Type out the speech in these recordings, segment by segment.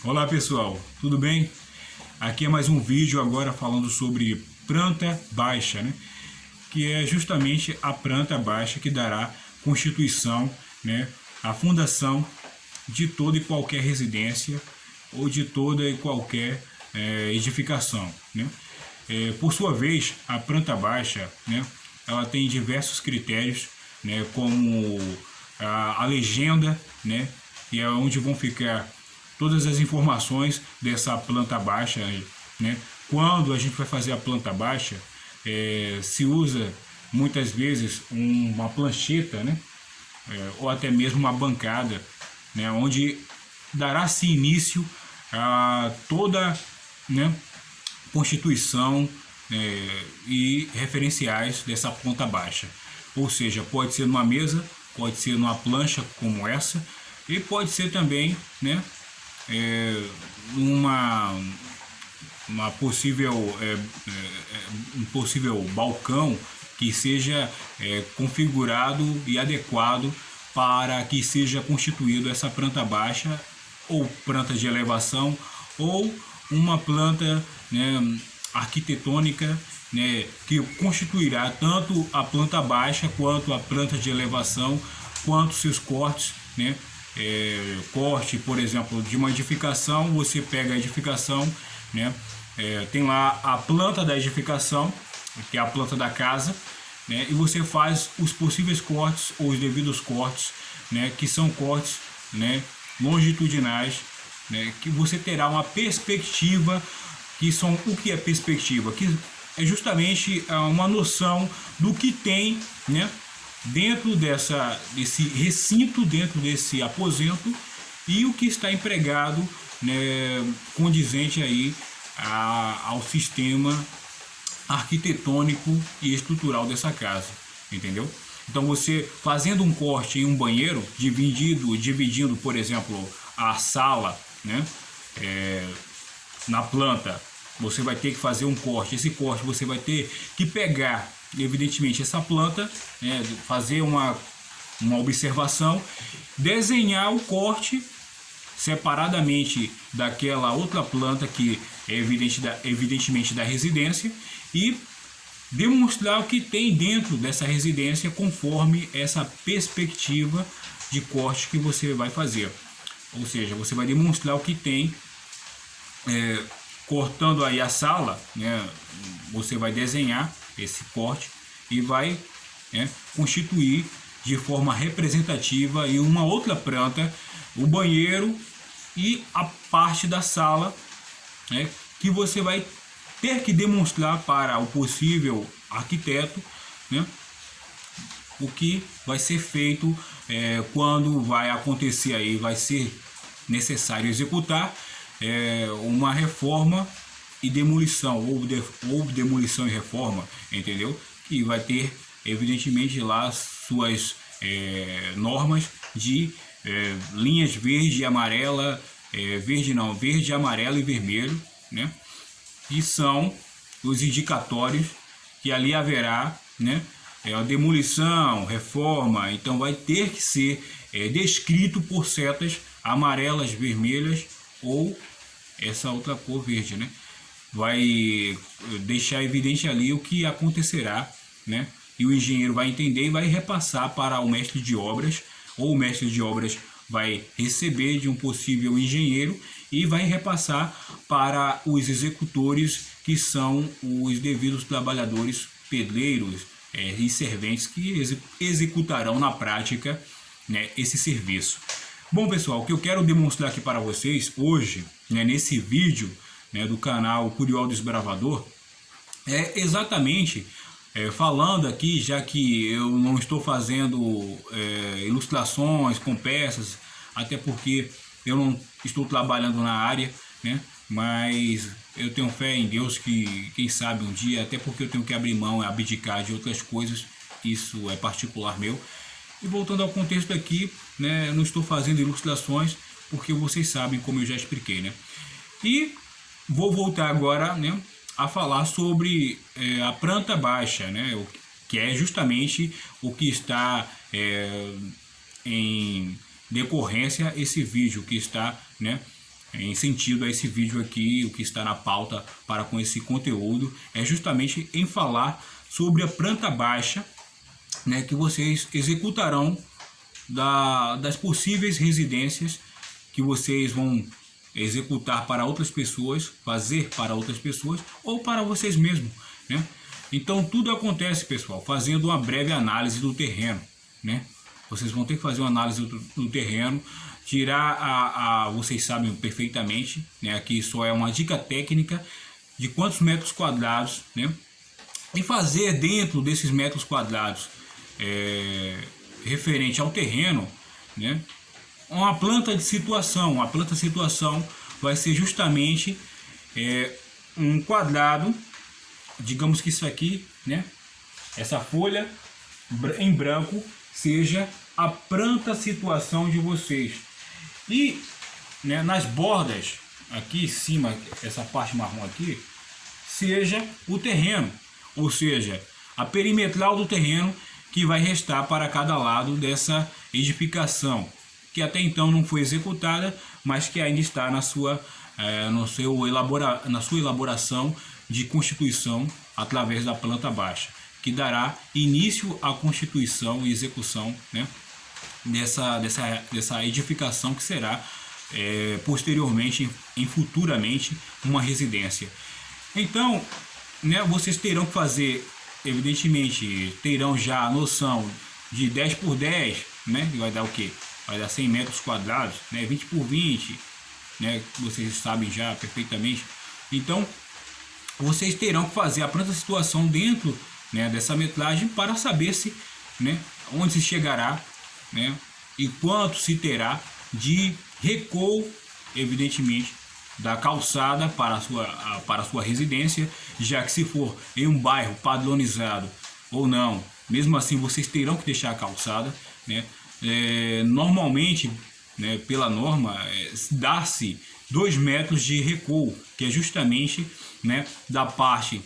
Olá pessoal, tudo bem? Aqui é mais um vídeo agora falando sobre planta baixa, né? Que é justamente a planta baixa que dará constituição, né? A fundação de toda e qualquer residência ou de toda e qualquer edificação, né? Por sua vez, a planta baixa, né? Ela tem diversos critérios, né? Como a legenda, né? E é onde vão ficar todas as informações dessa planta baixa, né? Quando a gente vai fazer a planta baixa, se usa muitas vezes uma plancheta, né? Ou até mesmo uma bancada, né? Onde dará-se início a toda, né, constituição e referenciais dessa planta baixa. Ou seja, pode ser numa mesa, pode ser numa plancha como essa, e pode ser também, né, uma, uma possível, um possível balcão que seja configurado e adequado para que seja constituído essa planta baixa ou planta de elevação ou uma planta, né, arquitetônica, né, que constituirá tanto a planta baixa quanto a planta de elevação, quanto seus cortes, né, corte, por exemplo, de uma edificação, você pega a edificação, né, tem lá a planta da edificação, que é a planta da casa, né, e você faz os possíveis cortes ou os devidos cortes, né, que são cortes, né, longitudinais, né, que você terá uma perspectiva, que são o que é perspectiva, que é justamente uma noção do que tem, né, dentro desse recinto, dentro desse aposento, e o que está empregado, né, condizente aí ao sistema arquitetônico e estrutural dessa casa, entendeu? Então você fazendo um corte em um banheiro, dividindo, por exemplo, a sala, né, na planta, você vai ter que fazer um corte. Esse corte você vai ter que pegar, evidentemente, essa planta, né, fazer uma observação, desenhar o corte separadamente daquela outra planta que é evidentemente da residência e demonstrar o que tem dentro dessa residência conforme essa perspectiva de corte que você vai fazer. Ou seja, você vai demonstrar o que tem, cortando aí a sala, né, você vai desenhar esse corte e vai, né, constituir de forma representativa em uma outra planta o banheiro e a parte da sala, né, que você vai ter que demonstrar para o possível arquiteto, né, o que vai ser feito quando vai acontecer aí, vai ser necessário executar uma reforma e demolição, ou demolição e reforma, entendeu? Que vai ter evidentemente lá suas normas de linhas verde e amarela, verde, amarelo e vermelho, né? Que são os indicatórios que ali haverá, né? A demolição, reforma, então vai ter que ser descrito por setas amarelas, vermelhas ou essa outra cor verde, né? Vai deixar evidente ali o que acontecerá, né? E o engenheiro vai entender e vai repassar para o mestre de obras, ou o mestre de obras vai receber de um possível engenheiro e vai repassar para os executores, que são os devidos trabalhadores, pedreiros e serventes que executarão na prática, né, esse serviço. Bom pessoal, o que eu quero demonstrar aqui para vocês hoje, né, nesse vídeo, né, do canal Curió Desbravador, é exatamente falando aqui, já que eu não estou fazendo ilustrações com peças, até porque eu não estou trabalhando na área, né? Mas eu tenho fé em Deus que, quem sabe um dia, até porque eu tenho que abrir mão, abdicar de outras coisas, isso é particular meu. E voltando ao contexto aqui, né, eu não estou fazendo ilustrações, porque vocês sabem, como eu já expliquei, né? E vou voltar agora, né, a falar sobre a planta baixa, né, que é justamente o que está em decorrência esse vídeo que está, né, em sentido a esse vídeo aqui, o que está na pauta para com esse conteúdo é justamente em falar sobre a planta baixa, né, que vocês executarão das possíveis residências que vocês vão executar para outras pessoas, fazer para outras pessoas ou para vocês mesmos, né? Então tudo acontece, pessoal, fazendo uma breve análise do terreno, né? Vocês vão ter que fazer uma análise do terreno, tirar vocês sabem perfeitamente, né? Aqui só é uma dica técnica de quantos metros quadrados, né? E fazer dentro desses metros quadrados referente ao terreno, né? Uma planta de situação. A planta de situação vai ser justamente um quadrado, digamos que isso aqui, né? Essa folha em branco seja a planta situação de vocês. E, né, nas bordas, aqui em cima, essa parte marrom aqui, seja o terreno, ou seja, a perimetral do terreno que vai restar para cada lado dessa edificação, que até então não foi executada, mas que ainda está na sua elaboração de constituição através da planta baixa, que dará início à constituição e execução, né, dessa edificação que será posteriormente, futuramente, uma residência. Então, né, vocês terão que fazer, evidentemente, terão já a noção de 10 por 10, né, que vai dar o quê? Vai dar 100 metros quadrados, né, 20 por 20, né, vocês sabem já perfeitamente. Então, vocês terão que fazer a planta situação dentro, né, dessa metragem para saber se, né, onde se chegará, né, e quanto se terá de recuo, evidentemente, da calçada para a sua residência, já que se for em um bairro padronizado ou não, mesmo assim vocês terão que deixar a calçada, né? Normalmente, né, pela norma, dá-se 2 metros de recuo, que é justamente, né, da parte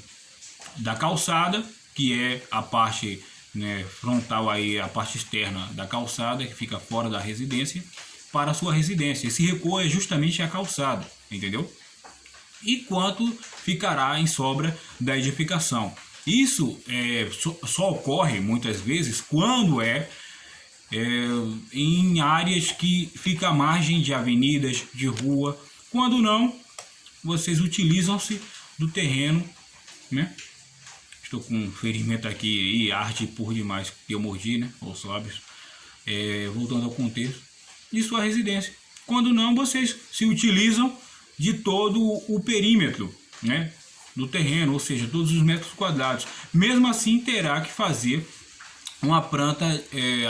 da calçada, que é a parte, né, frontal aí, a parte externa da calçada, que fica fora da residência, para a sua residência. Esse recuo é justamente a calçada, entendeu? E quanto ficará em sobra da edificação. Isso só ocorre muitas vezes quando em áreas que fica à margem de avenidas, de rua. Quando não, vocês utilizam-se do terreno, né? Estou com um ferimento aqui e arde por demais que eu mordi, né? Ou sobe. Voltando ao contexto de sua residência. Quando não, vocês se utilizam de todo o perímetro, né, do terreno, ou seja, todos os metros quadrados. Mesmo assim, terá que fazer uma planta,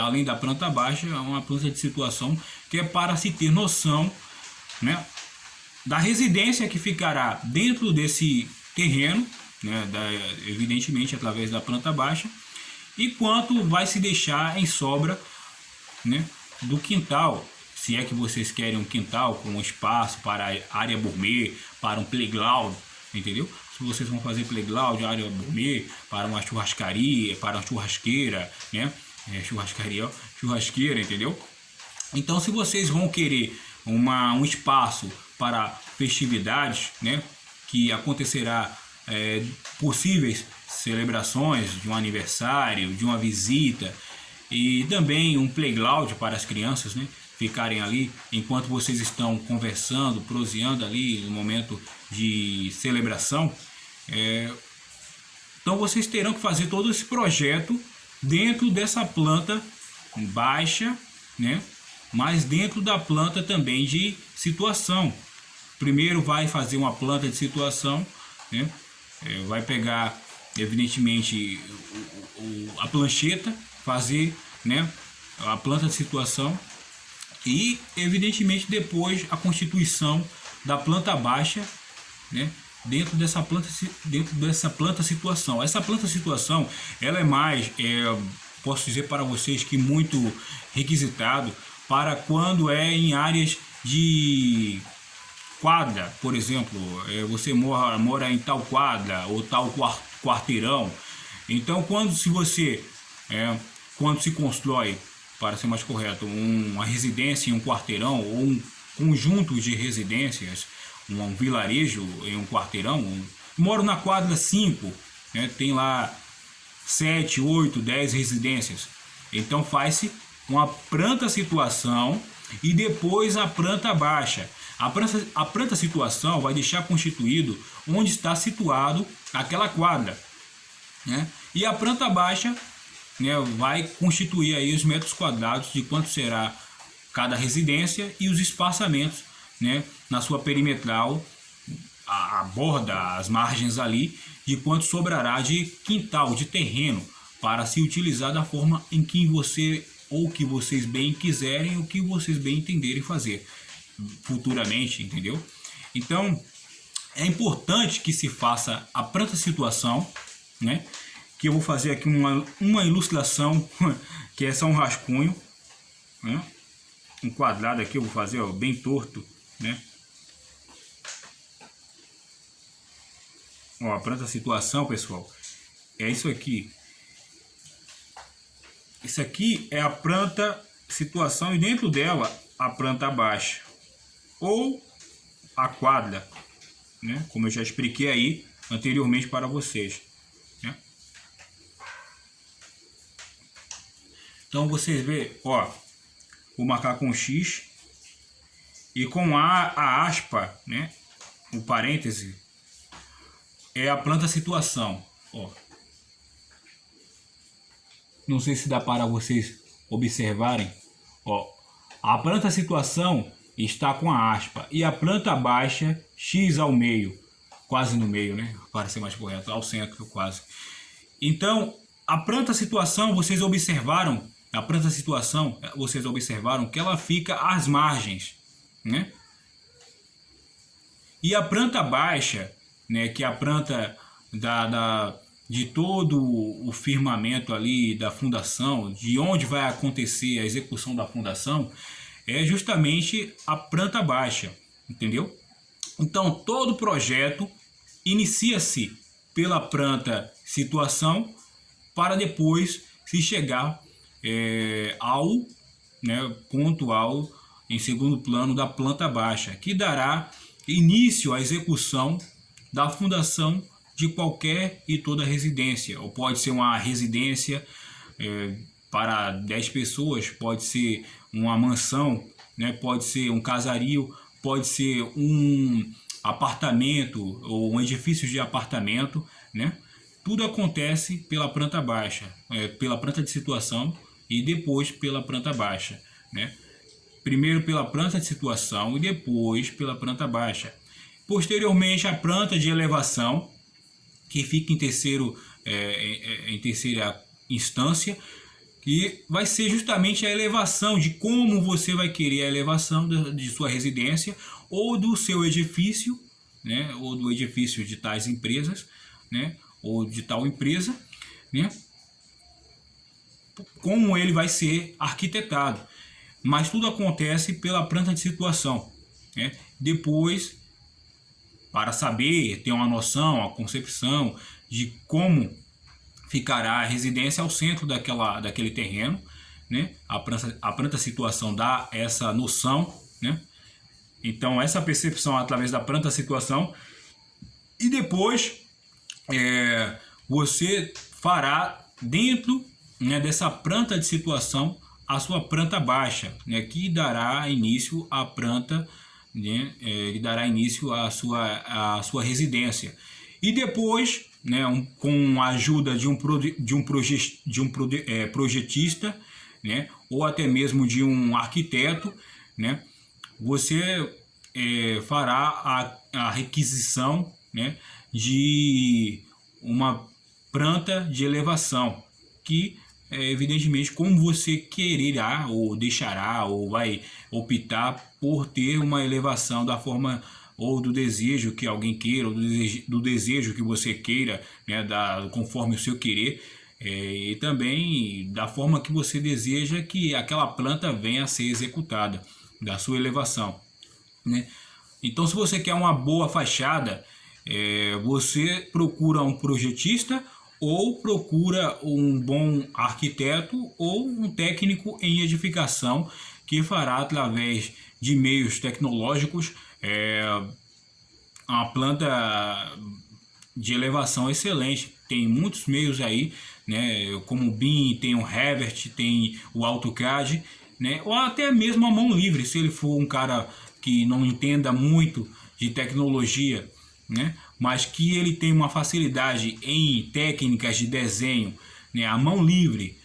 além da planta baixa, uma planta de situação, que é para se ter noção, né, da residência que ficará dentro desse terreno, né, evidentemente através da planta baixa, e quanto vai se deixar em sobra, né, do quintal, se é que vocês querem um quintal com um espaço para área gourmet, para um playground, entendeu? Se vocês vão fazer playground, área gourmet, para uma churrascaria, para uma churrasqueira, né? Churrasqueira, entendeu? Então, se vocês vão querer um espaço para festividades, né, que acontecerá possíveis celebrações de um aniversário, de uma visita, e também um playground para as crianças, né, ficarem ali enquanto vocês estão conversando, proseando ali no momento de celebração. Então vocês terão que fazer todo esse projeto dentro dessa planta baixa, né, mas dentro da planta também de situação. Primeiro vai fazer uma planta de situação, né, vai pegar evidentemente a plancheta, fazer, né, a planta de situação e evidentemente depois a constituição da planta baixa, né, dentro dessa planta situação. Essa planta situação, ela é mais, posso dizer para vocês que muito requisitado para quando em áreas de quadra, por exemplo, você mora em tal quadra ou tal quarteirão. Então quando se constrói, para ser mais correto, uma residência em um quarteirão ou conjuntos de residências, um vilarejo em um quarteirão, moro na quadra 5, né, tem lá 7, 8, 10 residências. Então faz-se uma planta situação e depois a planta baixa. A planta situação vai deixar constituído onde está situado aquela quadra, né? E a planta baixa, né, vai constituir aí os metros quadrados de quanto será cada residência e os espaçamentos, né, na sua perimetral, a borda, as margens ali, de quanto sobrará de quintal, de terreno, para se utilizar da forma em que você ou que vocês bem quiserem ou que vocês bem entenderem fazer futuramente, entendeu? Então é importante que se faça a planta situação, né? Que eu vou fazer aqui uma ilustração que é só um rascunho, né? Um quadrado aqui eu vou fazer, ó, bem torto, né? Ó, a planta situação, pessoal, é isso aqui. Isso aqui é a planta situação e dentro dela a planta baixa ou a quadra, né? Como eu já expliquei aí anteriormente para vocês, né? Então vocês vê, ó, vou marcar com X e com a aspa, né? O parêntese é a planta situação, ó. Não sei se dá para vocês observarem, ó. A planta situação está com a aspa e a planta baixa X ao meio, quase no meio, né? Para ser mais correto, ao centro quase. Então, a planta situação, vocês observaram, que ela fica às margens, né? E a planta baixa, né, que é a planta de todo o firmamento ali da fundação, de onde vai acontecer a execução da fundação, é justamente a planta baixa, entendeu? Então todo projeto inicia-se pela planta situação para depois se chegar ao, né, pontual em segundo plano da planta baixa, que dará início à execução da fundação de qualquer e toda residência, ou pode ser uma residência para 10 pessoas, pode ser uma mansão, né? Pode ser um casario, pode ser um apartamento ou um edifício de apartamento, né? Tudo acontece pela planta baixa, pela planta de situação e depois pela planta baixa, né? Primeiro pela planta de situação e depois pela planta baixa. Posteriormente a planta de elevação, que fica em terceira instância, que vai ser justamente a elevação de como você vai querer a elevação de sua residência ou do seu edifício, né, ou do edifício de tais empresas, né, ou de tal empresa, né, como ele vai ser arquitetado. Mas tudo acontece pela planta de situação, né? Depois, para saber, ter uma noção, a concepção de como ficará a residência ao centro daquele terreno, né? A planta situação dá essa noção, né? Então essa percepção através da planta situação e depois você fará dentro, né, dessa planta de situação a sua planta baixa, né, que dará início à planta, né, que dará início à sua residência. E depois, né, com a ajuda de um projetista, né, ou até mesmo de um arquiteto, né, você fará a requisição, né, de uma planta de elevação, que evidentemente como você quererá ou deixará ou vai optar por ter uma elevação da forma ou do desejo que alguém queira, ou do desejo que você queira, né, conforme o seu querer, e também da forma que você deseja que aquela planta venha a ser executada, da sua elevação, né? Então, se você quer uma boa fachada, você procura um projetista ou procura um bom arquiteto ou um técnico em edificação que fará através de meios tecnológicos uma planta de elevação excelente. Tem muitos meios aí, né, como o BIM, tem o Revit, tem o AutoCAD, né, ou até mesmo a mão livre, se ele for um cara que não entenda muito de tecnologia, né, mas que ele tem uma facilidade em técnicas de desenho, né, a mão livre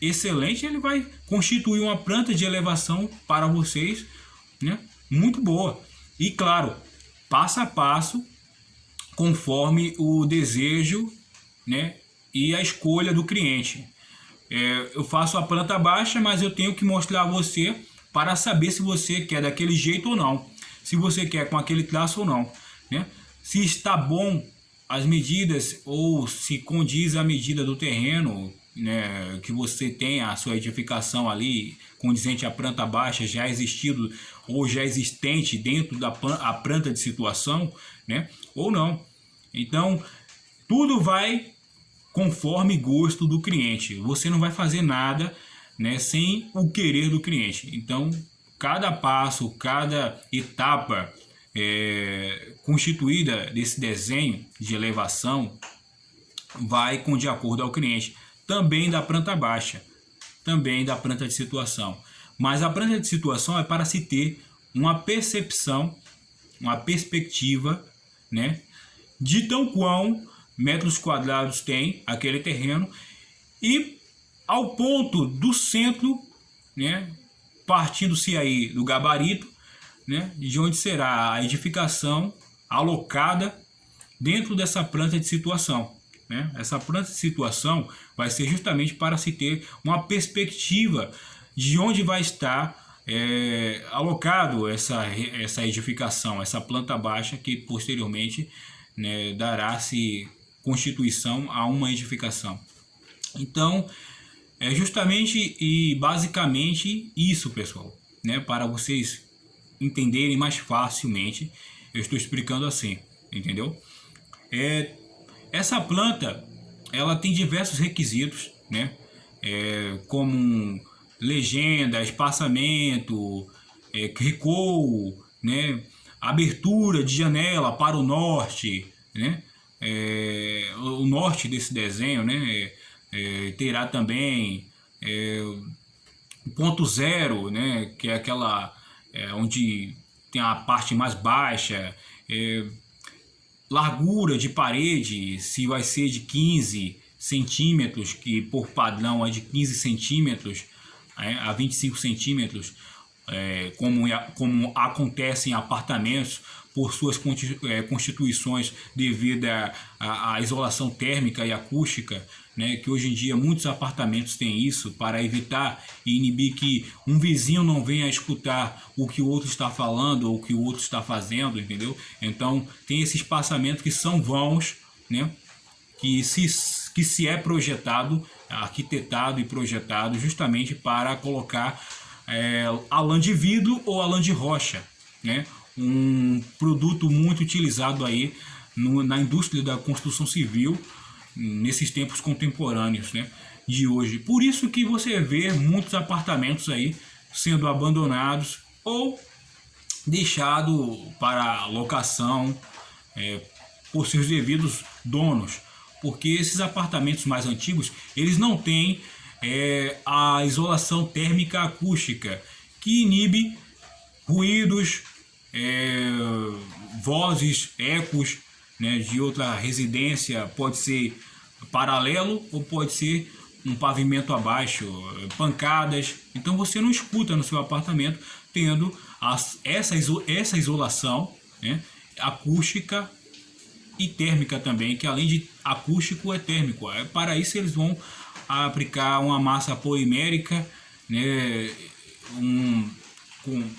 excelente, ele vai constituir uma planta de elevação para vocês, né, muito boa. E claro, passo a passo, conforme o desejo, né, e a escolha do cliente. Eu faço a planta baixa, mas eu tenho que mostrar a você para saber se você quer daquele jeito ou não, se você quer com aquele traço ou não, né? Se está bom as medidas ou se condiz a medida do terreno, né, que você tem a sua edificação ali condizente à planta baixa já existido ou já existente dentro da planta de situação, né, ou não. Então, tudo vai conforme gosto do cliente. Você não vai fazer nada, né, sem o querer do cliente. Então, cada passo, cada etapa constituída desse desenho de elevação vai de acordo ao cliente. Também da planta baixa, também da planta de situação. Mas a planta de situação é para se ter uma percepção, uma perspectiva, né, de tão quão metros quadrados tem aquele terreno e ao ponto do centro, né, partindo-se aí do gabarito, né, de onde será a edificação alocada dentro dessa planta de situação, né? Essa planta de situação vai ser justamente para se ter uma perspectiva de onde vai estar alocado essa edificação, essa planta baixa que posteriormente, né, dará-se constituição a uma edificação. Então, é justamente e basicamente isso, pessoal, né, para vocês entenderem mais facilmente, eu estou explicando assim, entendeu? Essa planta, ela tem diversos requisitos, né, como legenda, espaçamento, recuo, né, abertura de janela para o norte, né, o norte desse desenho, né, terá também ponto zero, né, que é aquela onde tem a parte mais baixa, largura de parede, se vai ser de 15 centímetros, que por padrão é de 15 centímetros a 25 centímetros, como acontece em apartamentos, por suas constituições devido à isolação térmica e acústica, né, que hoje em dia muitos apartamentos têm isso para evitar e inibir que um vizinho não venha escutar o que o outro está falando ou o que o outro está fazendo, entendeu? Então tem esses espaçamentos que são vãos, né, que se é projetado, arquitetado e projetado justamente para colocar a lã de vidro ou a lã de rocha, né? Um produto muito utilizado aí na indústria da construção civil nesses tempos contemporâneos, né, de hoje. Por isso que você vê muitos apartamentos aí sendo abandonados ou deixado para locação por seus devidos donos, porque esses apartamentos mais antigos eles não têm a isolação térmica acústica que inibe ruídos, vozes, ecos, né, de outra residência. Pode ser paralelo ou pode ser um pavimento abaixo, pancadas. Então você não escuta no seu apartamento tendo essa isolação, né, acústica e térmica também, que além de acústico é térmico. Para isso eles vão aplicar uma massa polimérica, né,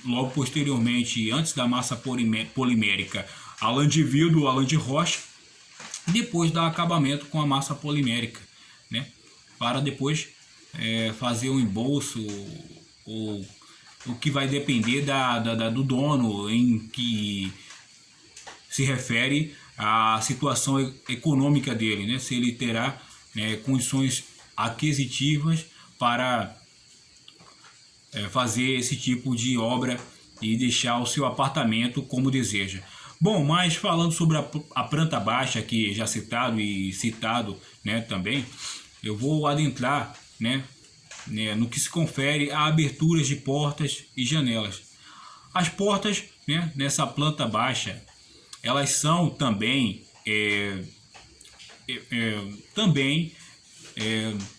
logo posteriormente, antes da massa polimérica, a lã de vidro ou a lã de rocha, depois dar acabamento com a massa polimérica, né, para depois fazer um embolso, ou o que vai depender do dono, em que se refere à situação econômica dele, né, se ele terá condições aquisitivas para fazer esse tipo de obra e deixar o seu apartamento como deseja. Bom, mas falando sobre a planta baixa, que já citado e citado, né, também, eu vou adentrar, né, no que se confere a aberturas de portas e janelas. As portas, né, nessa planta baixa, elas são também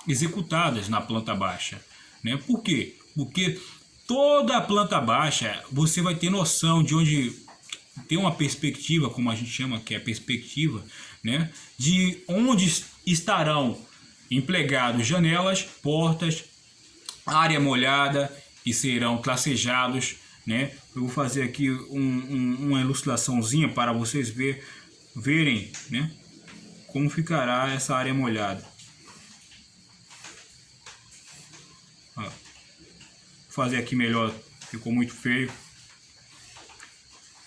executadas na planta baixa, né? Por quê? Porque toda a planta baixa você vai ter noção de onde tem uma perspectiva, como a gente chama, que é a perspectiva, né? De onde estarão empregados janelas, portas, área molhada e serão tracejados, né? Eu vou fazer aqui uma ilustraçãozinha para vocês verem, né, como ficará essa área molhada. Ó, vou fazer aqui melhor, ficou muito feio.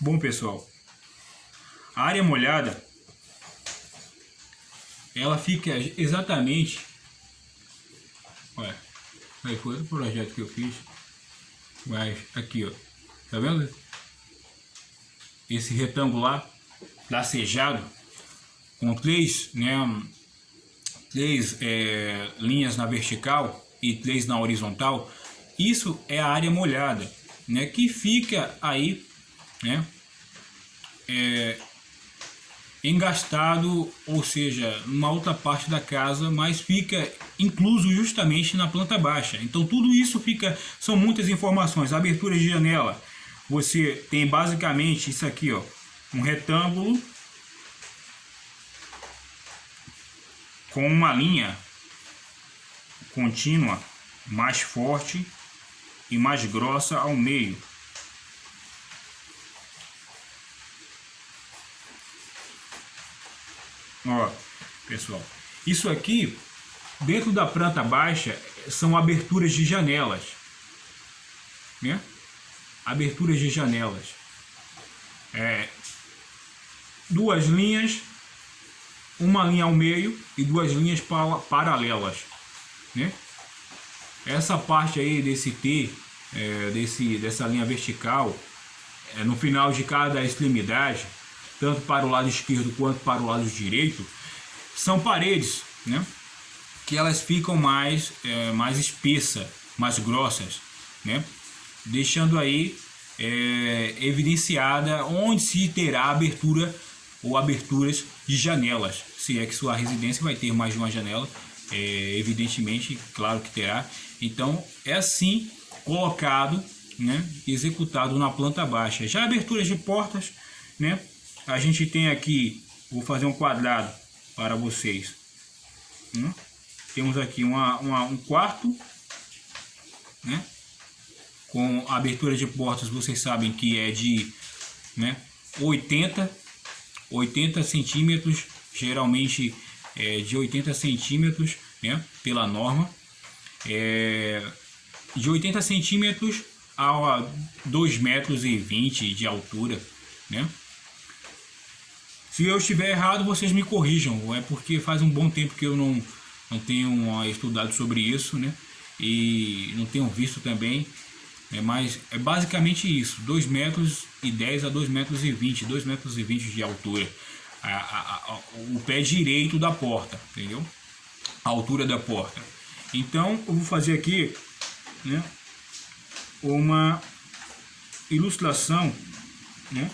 Bom, pessoal, a área molhada, ela fica exatamente, olha, aí foi o projeto que eu fiz, mas aqui, ó, tá vendo? Esse retangular lacejado com três linhas na vertical e 3 na horizontal, isso é a área molhada, né, que fica aí, né, engastado, ou seja, numa outra parte da casa, mas fica incluso justamente na planta baixa. Então tudo isso são muitas informações. Abertura de janela, você tem basicamente isso aqui, ó, um retângulo com uma linha contínua mais forte e mais grossa ao meio. Ó, pessoal, isso aqui dentro da planta baixa são aberturas de janelas, né? Aberturas de janelas, duas linhas, uma linha ao meio e duas linhas paralelas, né? Essa parte aí desse T, dessa linha vertical, no final de cada extremidade, tanto para o lado esquerdo quanto para o lado direito, são paredes, né, que elas ficam mais espessas, mais grossas, né, deixando aí evidenciada onde se terá abertura ou aberturas de janelas, se é que sua residência vai ter mais de uma janela, evidentemente, claro que terá. Então é assim colocado, né, executado na planta baixa. Já aberturas de portas, né, a gente tem aqui, vou fazer um quadrado para vocês. Temos aqui um quarto, né, com abertura de portas, vocês sabem que é de, né, 80 centímetros, geralmente de 80 centímetros, né, pela norma, de 80 centímetros a 2,20 metros de altura, né? Se eu estiver errado, vocês me corrijam, é porque faz um bom tempo que eu não tenho estudado sobre isso, né? E não tenho visto também, mas é basicamente isso, 2,10 metros a 2,20 metros, 2,20 metros de altura, o pé direito da porta, entendeu? A altura da porta. Então eu vou fazer aqui, né, uma ilustração, né,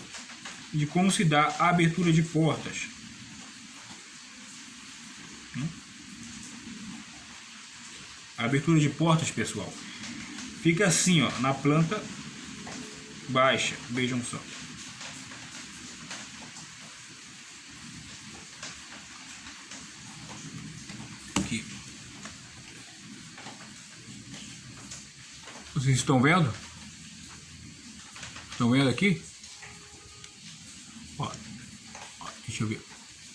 de como se dá a abertura de portas. A abertura de portas, pessoal, fica assim, ó, na planta baixa. Vejam só. Aqui. Vocês estão vendo? Estão vendo aqui? Ó, deixa eu ver.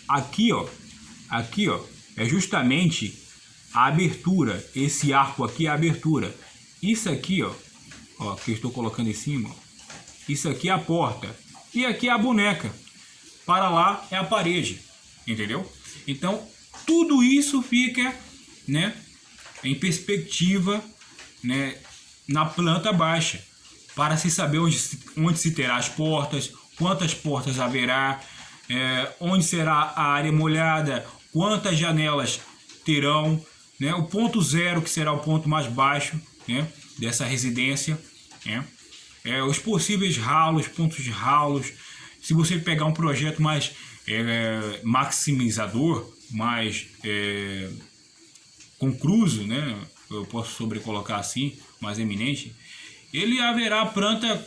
Aqui, ó, é justamente a abertura. Esse arco aqui é a abertura. Isso aqui, ó, que eu estou colocando em cima, ó, isso aqui é a porta. E aqui é a boneca. Para lá é a parede, entendeu? Então, tudo isso fica, né, em perspectiva, né, na planta baixa, para se saber onde se terá as portas, quantas portas haverá, onde será a área molhada, quantas janelas terão, né? O ponto zero, que será o ponto mais baixo, né, dessa residência, né? Os possíveis ralos, pontos de ralos. Se você pegar um projeto mais maximizador, mais concluso, né, eu posso sobrecolocar assim, mais eminente, ele haverá a planta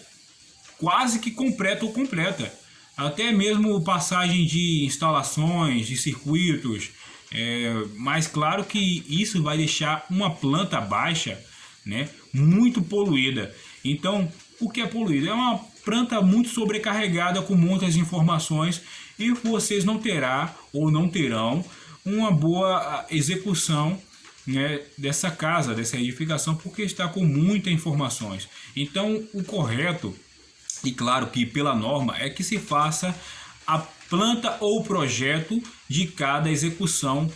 quase que completa ou completa. Até mesmo passagem de instalações, de circuitos, mas claro que isso vai deixar uma planta baixa, né, muito poluída. Então, o que é poluído? É uma planta muito sobrecarregada com muitas informações e vocês não terá ou não terão uma boa execução, né, dessa casa, dessa edificação, porque está com muitas informações. Então, o correto, e claro que pela norma, é que se faça a planta ou projeto de cada execução,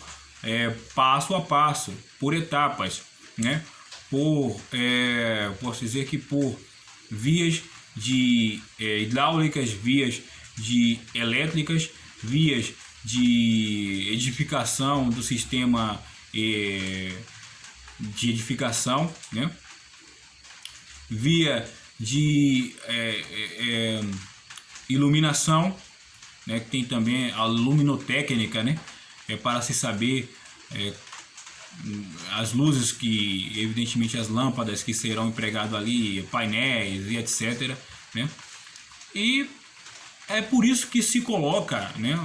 passo a passo, por etapas, né? Posso dizer que por vias de hidráulicas, vias de elétricas, vias de edificação do sistema de edificação, né? Via de iluminação, né? Que tem também a luminotécnica, né? Para se saber as luzes que, evidentemente, as lâmpadas que serão empregadas ali, painéis e etc, né? E é por isso que se coloca, né,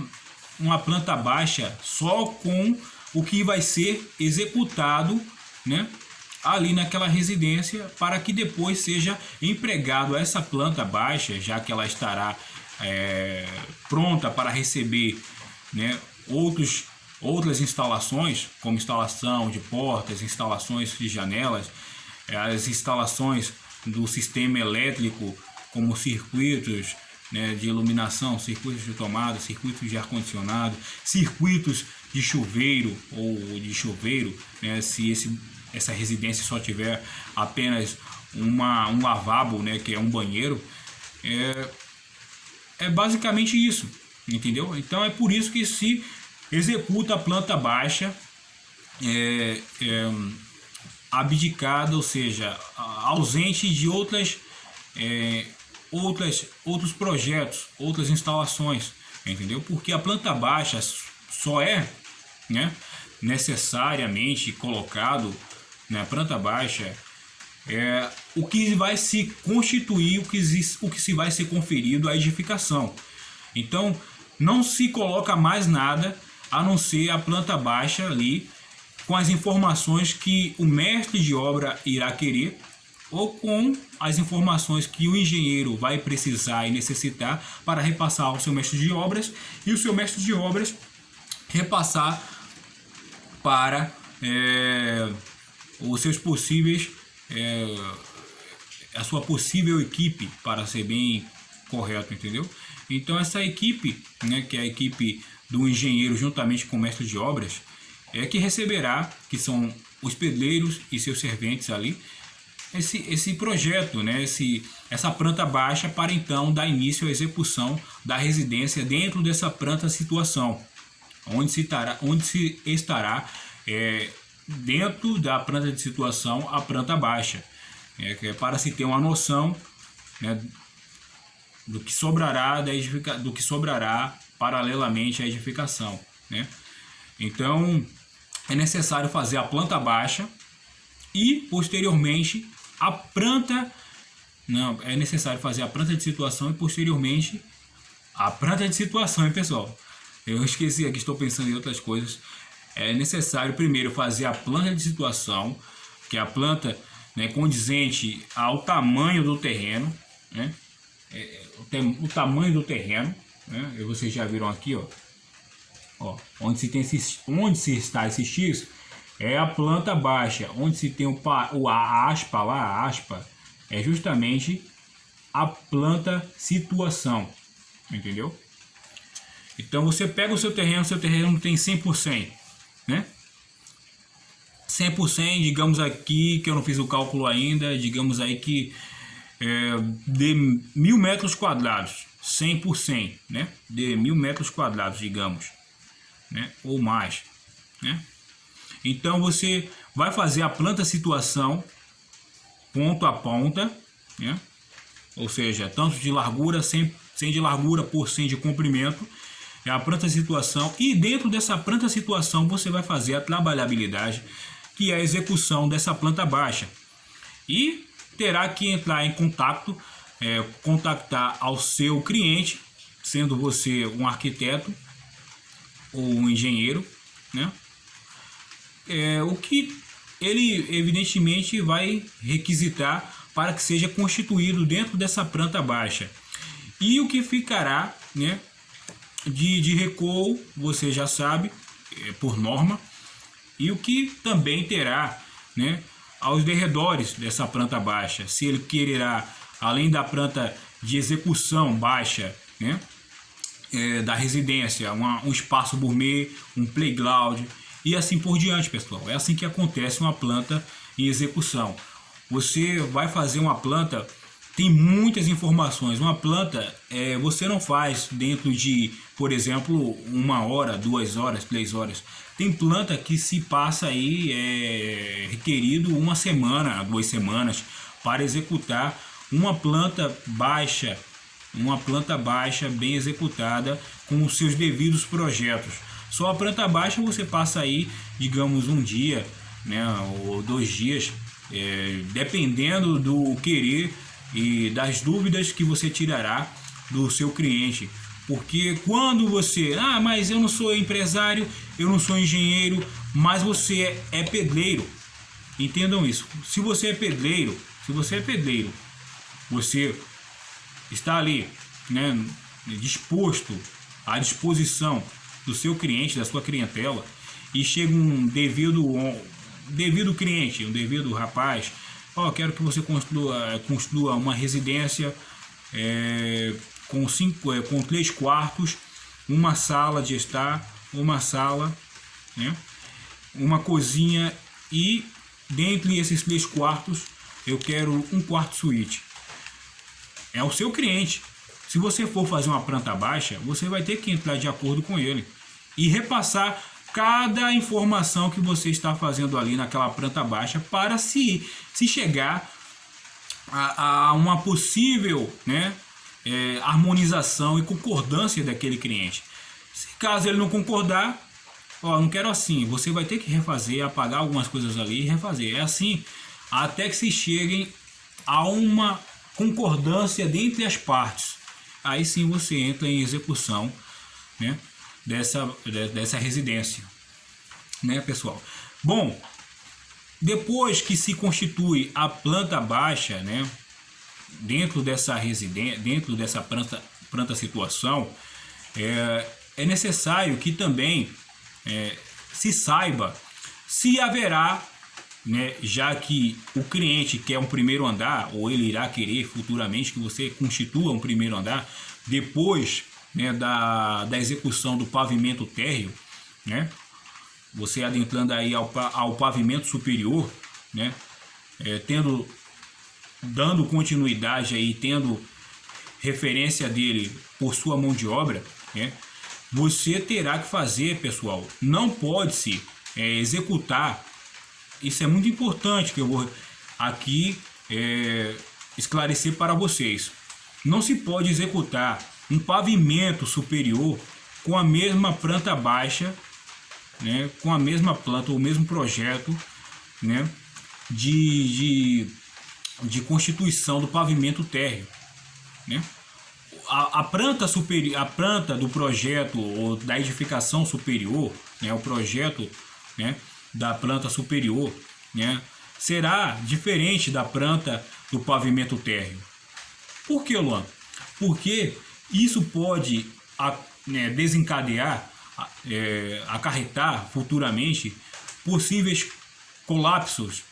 uma planta baixa só com o que vai ser executado, né, ali naquela residência, para que depois seja empregado essa planta baixa, já que ela estará pronta para receber, né, outras instalações, como instalação de portas, instalações de janelas, as instalações do sistema elétrico, como circuitos, né, de iluminação, circuitos de tomada, circuitos de ar-condicionado, circuitos de chuveiro né, se essa residência só tiver apenas um lavabo, né, que é um banheiro, é basicamente isso, entendeu? Então é por isso que se executa a planta baixa abdicada, ou seja, ausente de outros projetos, outras instalações, entendeu? Porque a planta baixa só né, necessariamente colocado na planta baixa o que vai se constituir, o que se vai ser conferido à edificação. Então, não se coloca mais nada a não ser a planta baixa ali, com as informações que o mestre de obra irá querer, ou com as informações que o engenheiro vai precisar e necessitar para repassar ao seu mestre de obras, e o seu mestre de obras repassar para os seus possíveis, a sua possível equipe, para ser bem correto, entendeu? Então essa equipe, né, que é a equipe do engenheiro juntamente com o mestre de obras, que receberá, que são os pedreiros e seus serventes ali, esse projeto, né, essa planta baixa, para então dar início à execução da residência dentro dessa planta situação, onde se estará dentro da planta de situação a planta baixa, para se ter uma noção, né, do que sobrará do que sobrará paralelamente à edificação, né? Então é necessário fazer a planta baixa e posteriormente a planta, não, é necessário fazer a planta de situação e posteriormente a planta de situação, hein, pessoal? Eu esqueci aqui, estou pensando em outras coisas. É necessário primeiro fazer a planta de situação, que é a planta, né, condizente ao tamanho do terreno, né? O tamanho do terreno, né? E vocês já viram aqui, ó, onde se está esse X é a planta baixa, onde se tem a aspa é justamente a planta situação, entendeu? Então você pega o seu terreno tem 100%, né? 100%, digamos aqui que eu não fiz o cálculo ainda, digamos aí que de 1.000 metros quadrados, 100%, né? De 1.000 metros quadrados, digamos, né? Ou mais, né? Então você vai fazer a planta situação ponta a ponta, né? Ou seja, tanto de largura, 100 de largura por 100 de comprimento, é a planta situação, e dentro dessa planta situação você vai fazer a trabalhabilidade, que é a execução dessa planta baixa. E terá que entrar em contato, contactar ao seu cliente, sendo você um arquiteto ou um engenheiro, né? O que ele evidentemente vai requisitar para que seja constituído dentro dessa planta baixa. E o que ficará, né, de recuo, você já sabe, por norma, e o que também terá, né, aos derredores dessa planta baixa, se ele quererá, além da planta de execução baixa, né, da residência, um espaço gourmet, um playground e assim por diante, pessoal. É assim que acontece uma planta em execução. Você vai fazer uma planta, tem muitas informações. Uma planta você não faz dentro de, por exemplo, 1 hora, 2 horas, 3 horas. Tem planta que se passa aí requerido 1 semana, 2 semanas para executar uma planta baixa bem executada com os seus devidos projetos. Só a planta baixa você passa aí, digamos, 1 dia, né, ou 2 dias, dependendo do querer e das dúvidas que você tirará do seu cliente. Porque quando você, mas eu não sou empresário, eu não sou engenheiro, mas você é pedreiro. Entendam isso. Se você é pedreiro, você está ali, né, disposto, à disposição do seu cliente, da sua clientela, e chega um devido cliente, um devido rapaz, quero que você construa uma residência com 3 quartos, uma sala de estar, uma sala, né, uma cozinha, e dentre esses 3 quartos eu quero um quarto suíte. É o seu cliente. Se você for fazer uma planta baixa, você vai ter que entrar de acordo com ele e repassar cada informação que você está fazendo ali naquela planta baixa para se chegar a uma possível, né, harmonização e concordância daquele cliente. Se caso ele não concordar, não quero assim, você vai ter que refazer, apagar algumas coisas ali e refazer. É assim até que se cheguem a uma concordância dentre as partes. Aí sim você entra em execução, né, dessa residência, né, pessoal? Bom, depois que se constitui a planta baixa, né, dentro dessa residência, dentro dessa planta situação, é necessário que também se saiba se haverá, né, já que o cliente quer um primeiro andar, ou ele irá querer futuramente que você constitua um primeiro andar, depois, né, da execução do pavimento térreo, né, você adentrando aí ao pavimento superior, né, dando continuidade aí, tendo referência dele por sua mão de obra, né, você terá que fazer, pessoal, não pode se executar. Isso é muito importante que eu vou aqui esclarecer para vocês. Não se pode executar um pavimento superior com a mesma planta baixa, né, com a mesma planta, o mesmo projeto, né, de constituição do pavimento térreo, né? A planta superior, a planta do projeto ou da edificação superior, né, o projeto, né, da planta superior, né, será diferente da planta do pavimento térreo. Por que, Luan? Porque isso pode desencadear, acarretar futuramente possíveis colapsos,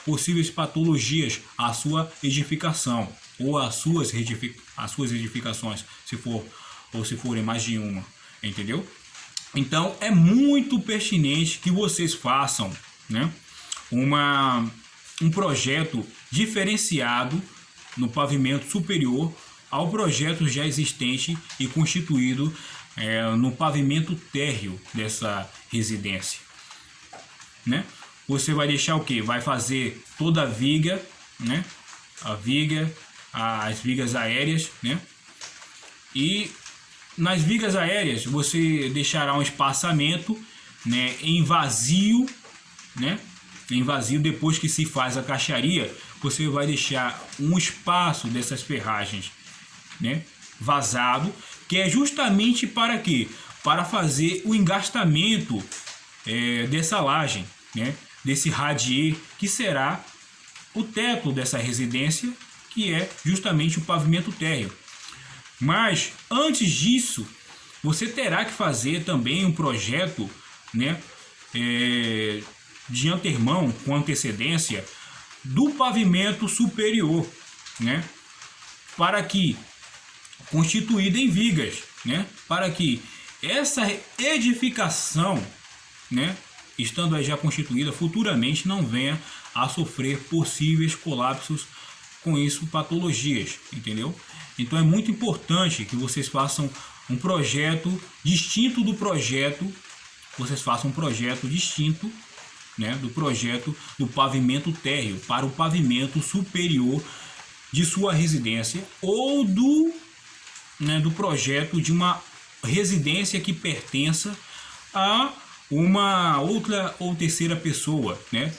possíveis patologias à sua edificação ou às suas edificações, se forem mais de uma, entendeu? Então é muito pertinente que vocês façam, né, um projeto diferenciado no pavimento superior ao projeto já existente e constituído no pavimento térreo dessa residência, né? Você vai deixar o que? Vai fazer toda a viga, né? A viga, as vigas aéreas, né? E nas vigas aéreas você deixará um espaçamento, né, em vazio, né? Em vazio, depois que se faz a caixaria, você vai deixar um espaço dessas ferragens, né, vazado, que é justamente para quê? Para fazer o engastamento dessa laje, né, desse radier, que será o teto dessa residência, que é justamente o pavimento térreo. Mas antes disso, você terá que fazer também um projeto, né, de antemão, com antecedência, do pavimento superior, né, para que, constituído em vigas, né, para que essa edificação, né, estando aí já constituída, futuramente não venha a sofrer possíveis colapsos, com isso patologias, entendeu? Então é muito importante que vocês façam um projeto distinto do projeto, né, do projeto do pavimento térreo para o pavimento superior de sua residência, ou do projeto de uma residência que pertença a uma outra ou terceira pessoa, né,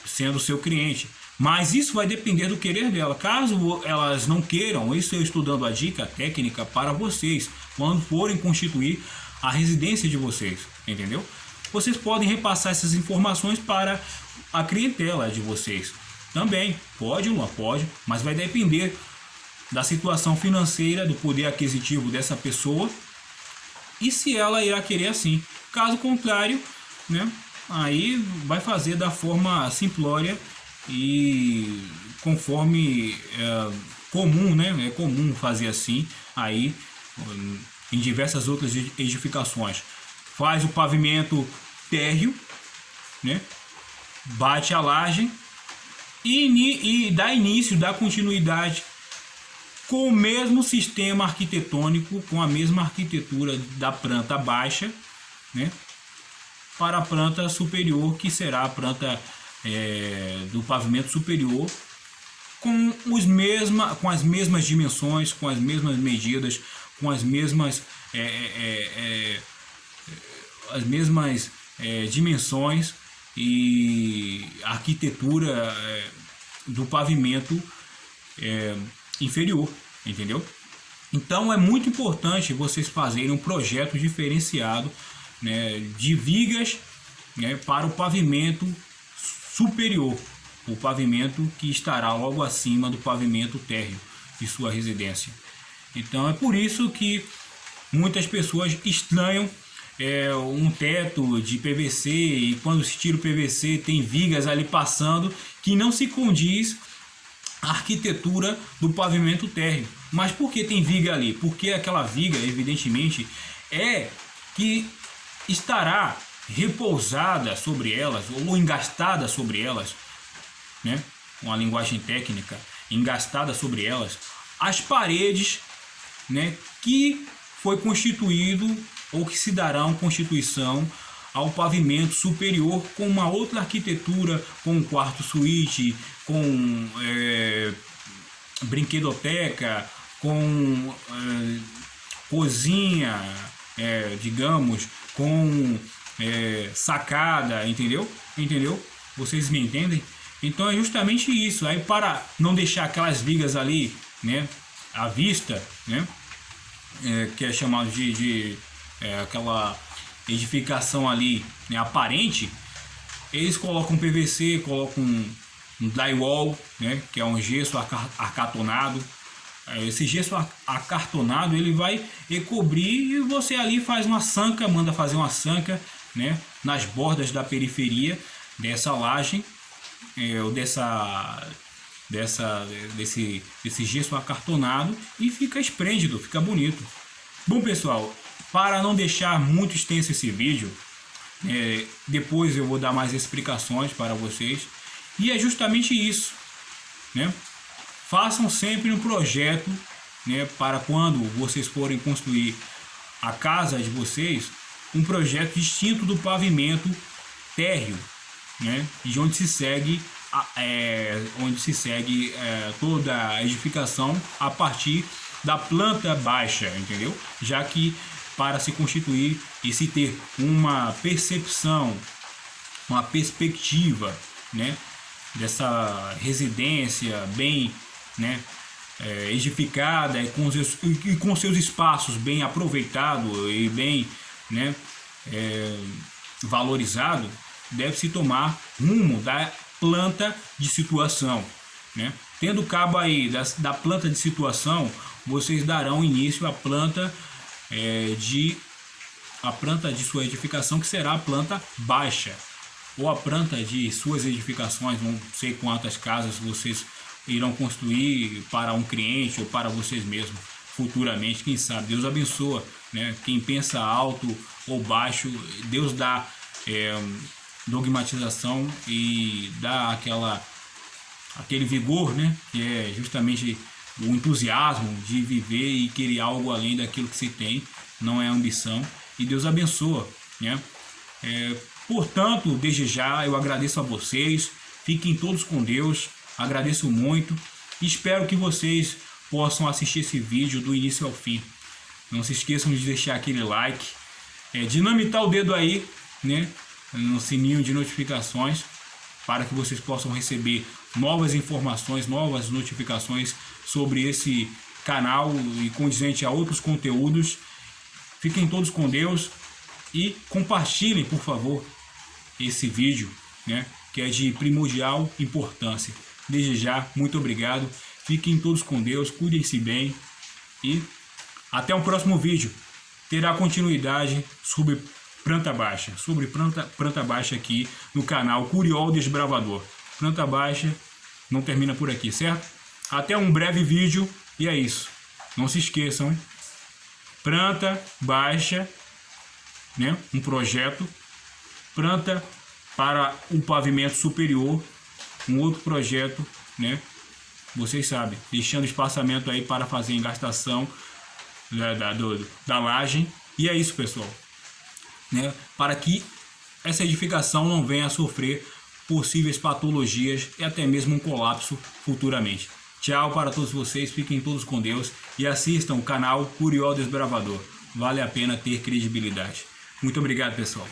sendo seu cliente. Mas isso vai depender do querer dela. Caso elas não queiram, isso eu estou dando a dica técnica para vocês quando forem constituir a residência de vocês, entendeu? Vocês podem repassar essas informações para a clientela de vocês. Também pode ou não pode, mas vai depender da situação financeira, do poder aquisitivo dessa pessoa e se ela irá querer assim. Caso contrário, né, aí vai fazer da forma simplória e conforme comum, né? É comum fazer assim aí em diversas outras edificações. Faz o pavimento térreo, né? Bate a laje e dá início, dá continuidade com o mesmo sistema arquitetônico, com a mesma arquitetura da planta baixa, né, para a planta superior, que será a planta do pavimento superior, com as mesmas dimensões, com as mesmas medidas, com as mesmas dimensões e arquitetura do pavimento inferior, entendeu? Então é muito importante vocês fazerem um projeto diferenciado, né, de vigas, né, para o pavimento superior, o pavimento que estará logo acima do pavimento térreo de sua residência. Então é por isso que muitas pessoas estranham um teto de PVC, e quando se tira o PVC tem vigas ali passando que não se condiz a arquitetura do pavimento térreo. Mas por que tem viga ali? Porque aquela viga, evidentemente, que estará repousada sobre elas ou engastada sobre elas, né? Com a linguagem técnica, engastada sobre elas, as paredes, né, que foi constituído ou que se darão constituição ao pavimento superior, com uma outra arquitetura, com um quarto suíte, com brinquedoteca, com cozinha, digamos, com sacada, entendeu? Vocês me entendem? Então é justamente isso. Aí, para não deixar aquelas vigas ali, né, à vista, né, que é chamado de aquela edificação ali, né, aparente, eles colocam PVC, colocam um drywall, né, que é um gesso acartonado. Esse gesso acartonado ele vai cobrir, e você ali faz uma sanca, manda fazer uma sanca, né, nas bordas da periferia dessa laje, ou desse gesso acartonado, e fica esplêndido, fica bonito. Bom, pessoal, para não deixar muito extenso esse vídeo, Depois eu vou dar mais explicações para vocês. E é justamente isso, né? Façam sempre um projeto, né, para quando vocês forem construir a casa de vocês, um projeto distinto do pavimento térreo, né, de onde se segue toda a edificação a partir da planta baixa, entendeu? Já que para se constituir e se ter uma percepção, uma perspectiva, né, dessa residência bem, né, edificada e com seus espaços bem aproveitados e bem, né, valorizado, deve-se tomar rumo da planta de situação, né? Tendo cabo aí da planta de situação, vocês darão início à planta de sua edificação, que será a planta baixa, ou a planta de suas edificações. Não sei quantas casas vocês irão construir para um cliente ou para vocês mesmos futuramente, quem sabe. Deus abençoa, né? Quem pensa alto ou baixo, Deus dá dogmatização e dá aquele vigor, né? Que é justamente o entusiasmo de viver e querer algo além daquilo que se tem, não é ambição, e Deus abençoa, né? Portanto, desde já eu agradeço a vocês, fiquem todos com Deus, agradeço muito e espero que vocês possam assistir esse vídeo do início ao fim. Não se esqueçam de deixar aquele like, dinamitar o dedo aí, né, no sininho de notificações, para que vocês possam receber novas informações, novas notificações sobre esse canal e condizente a outros conteúdos. Fiquem todos com Deus e compartilhem, por favor, esse vídeo, né, que é de primordial importância. Desde já, muito obrigado. Fiquem todos com Deus, cuidem-se bem e até o próximo vídeo. Terá continuidade sobre planta baixa aqui no canal Curiol Desbravador. Planta baixa não termina por aqui, certo? Até um breve vídeo e é isso. Não se esqueçam, hein? Planta baixa, né? Um projeto. Planta para um pavimento superior, um outro projeto, né? Vocês sabem, deixando espaçamento aí para fazer engastação da laje. E é isso, pessoal, né? Para que essa edificação não venha a sofrer possíveis patologias e até mesmo um colapso futuramente. Tchau para todos vocês, fiquem todos com Deus e assistam o canal Curiol Desbravador. Vale a pena ter credibilidade. Muito obrigado, pessoal.